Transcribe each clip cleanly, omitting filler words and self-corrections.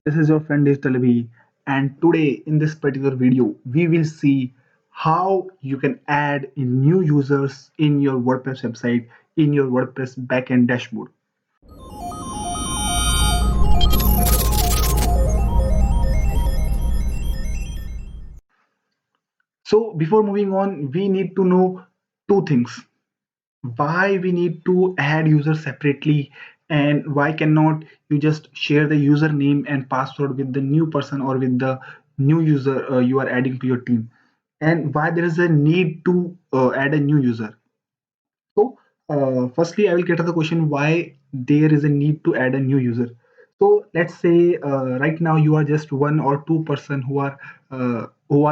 This is your friend Digital Abhi, and today in this particular video, we will see how you can add new users in your WordPress website in your WordPress backend dashboard. So before moving on, we need to know two things: why we need to add users separately, and why cannot you just share the username and password with the new person or with the new user you are adding to your team, and why there is a need to add a new user. So, firstly, I will get to the question why there is a need to add a new user. So, let's say right now you are just one or two person who are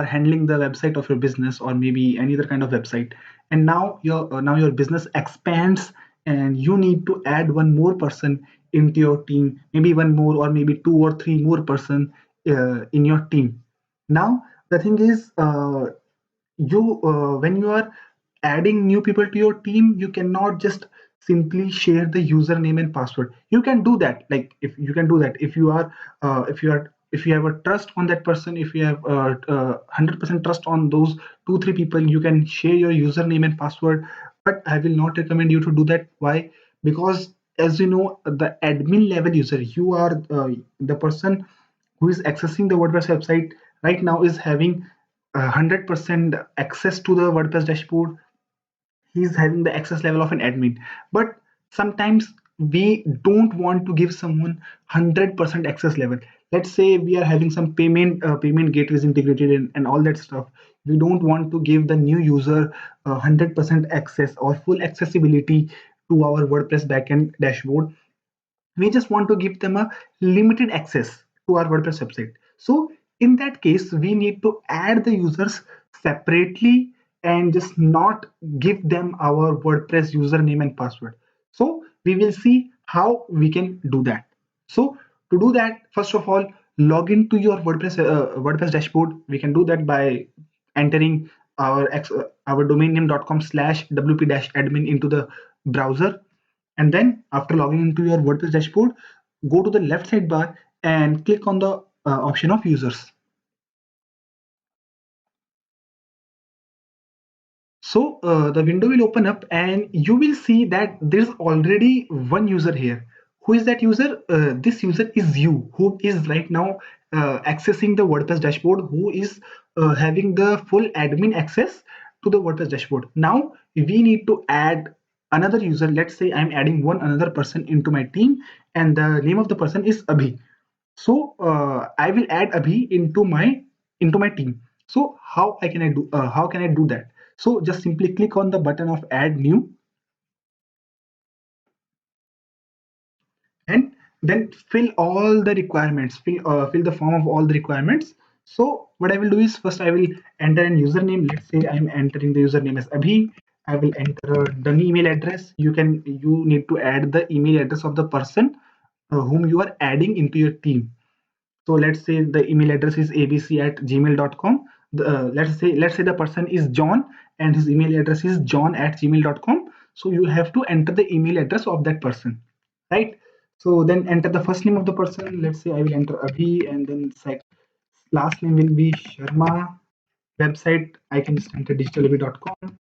handling the website of your business or maybe any other kind of website, and now your business expands and you need to add one more person into your team, maybe one more or maybe two or three more person in your team. Now, the thing is, you when you are adding new people to your team, you cannot just simply share the username and password. You can do that, like if you can do that if you are if you have a trust on that person, if you have 100% trust on those two three people, you can share your username and password. But I will not recommend you to do that. Why? Because as you know, the admin level user, you are the person who is accessing the WordPress website right now is having 100% access to the WordPress dashboard. He's having the access level of an admin. But sometimes we don't want to give someone 100% access level. Let's say we are having some payment gateways integrated in, and all that stuff. We don't want to give the new user 100% access or full accessibility to our WordPress backend dashboard. We just want to give them a limited access to our WordPress website. So in that case, we need to add the users separately and just not give them our WordPress username and password. So we will see how we can do that. So to do that, first of all, log into your WordPress dashboard. We can do that by entering our domain name.com/wp-admin into the browser, and then after logging into your WordPress dashboard, go to the left sidebar and click on the option of users. So the window will open up and you will see that there's already one user here. Who is that user? This user is you, who is right now accessing the WordPress dashboard, who is having the full admin access to the WordPress dashboard. Now we need to add another user. Let's say I'm adding one another person into my team, and the name of the person is Abhi. So I will add Abhi into my team. So how can I do that? So just simply click on the button of add new, and then fill all the requirements, fill the form of all the requirements. So what I will do is, first I will enter an username. Let's say I'm entering the username as Abhi. I will enter the email address. You need to add the email address of the person whom you are adding into your team. So let's say the email address is abc@gmail.com. Let's say the person is John and his email address is john@gmail.com. So you have to enter the email address of that person, right? So then enter the first name of the person. Let's say I will enter Abhi, and then last name will be Sharma. Website I can just enter digitalabhi.com.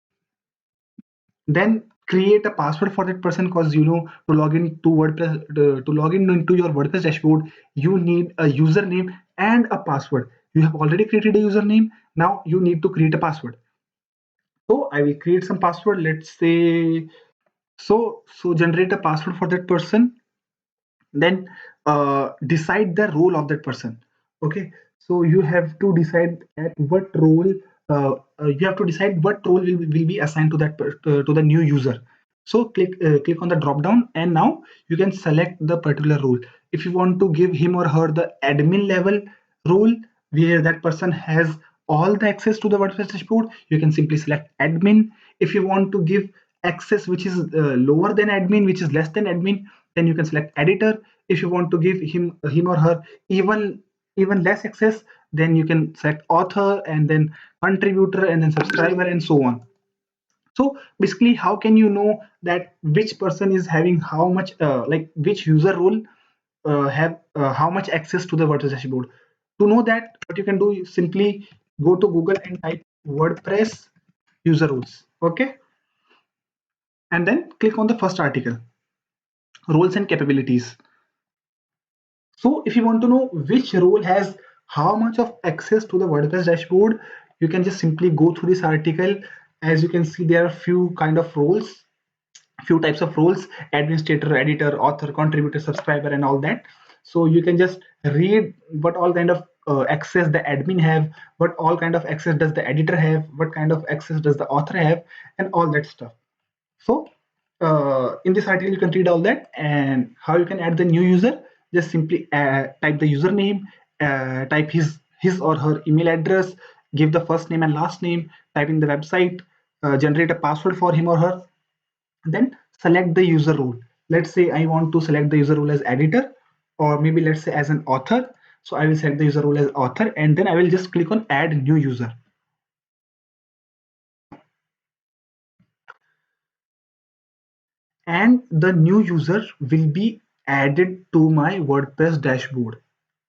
Then create a password for that person, because you know, to log in to WordPress, to log in into your WordPress dashboard, you need a username and a password. You have already created a username. Now you need to create a password. So I will create some password. Let's say, so generate a password for that person. Then decide the role of that person. Okay, so you have to decide at what role you have to decide what role will be assigned to to the new user. So click on the drop down, and now you can select the particular role. If you want to give him or her the admin level role, where that person has all the access to the WordPress dashboard, you can simply select admin. If you want to give access which is lower than admin, which is less than admin, then you can select editor. If you want to give him or her even less access, then you can select author, and then contributor, and then subscriber, and so on. So basically, how can you know that which person is having how much, like which user role have how much access to the WordPress dashboard. To know that, what you can do is simply go to Google and type WordPress user roles. Okay, and then click on the first article, roles and capabilities. So if you want to know which role has how much of access to the WordPress dashboard, you can just simply go through this article. As you can see, there are few kind of roles, few types of roles: administrator, editor, author, contributor, subscriber, and all that. So you can just read what all kind of access the admin have, what all kind of access does the editor have, what kind of access does the author have, and all that stuff. So in this article, you can read all that. And how you can add the new user: just simply type the username, type his or her email address, give the first name and last name, type in the website, generate a password for him or her, then select the user role. Let's say I want to select the user role as editor, or maybe let's say as an author. So I will select the user role as author, and then I will just click on add new user. And the new user will be added to my WordPress dashboard.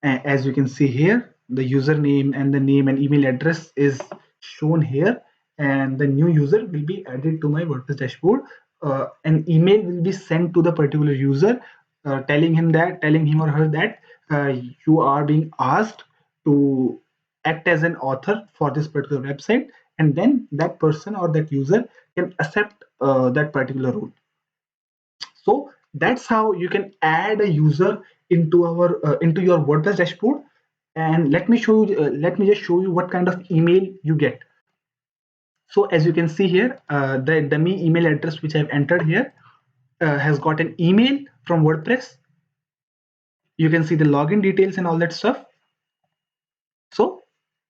As you can see here, the username and the name and email address is shown here, and the new user will be added to my WordPress dashboard. An email will be sent to the particular user, telling him or her that you are being asked to act as an author for this particular website, and then that person or that user can accept that particular role. So that's how you can add a user into your WordPress dashboard. And let me just show you what kind of email you get. So as you can see here, the me email address which I've entered here has got an email from WordPress. You can see the login details and all that stuff. So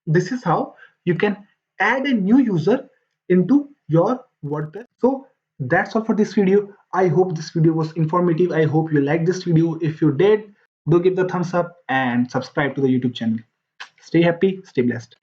this is how you can add a new user into your WordPress. So that's all for this video. I hope this video was informative. I hope you liked this video. If you did, do give the thumbs up and subscribe to the YouTube channel. Stay happy, stay blessed.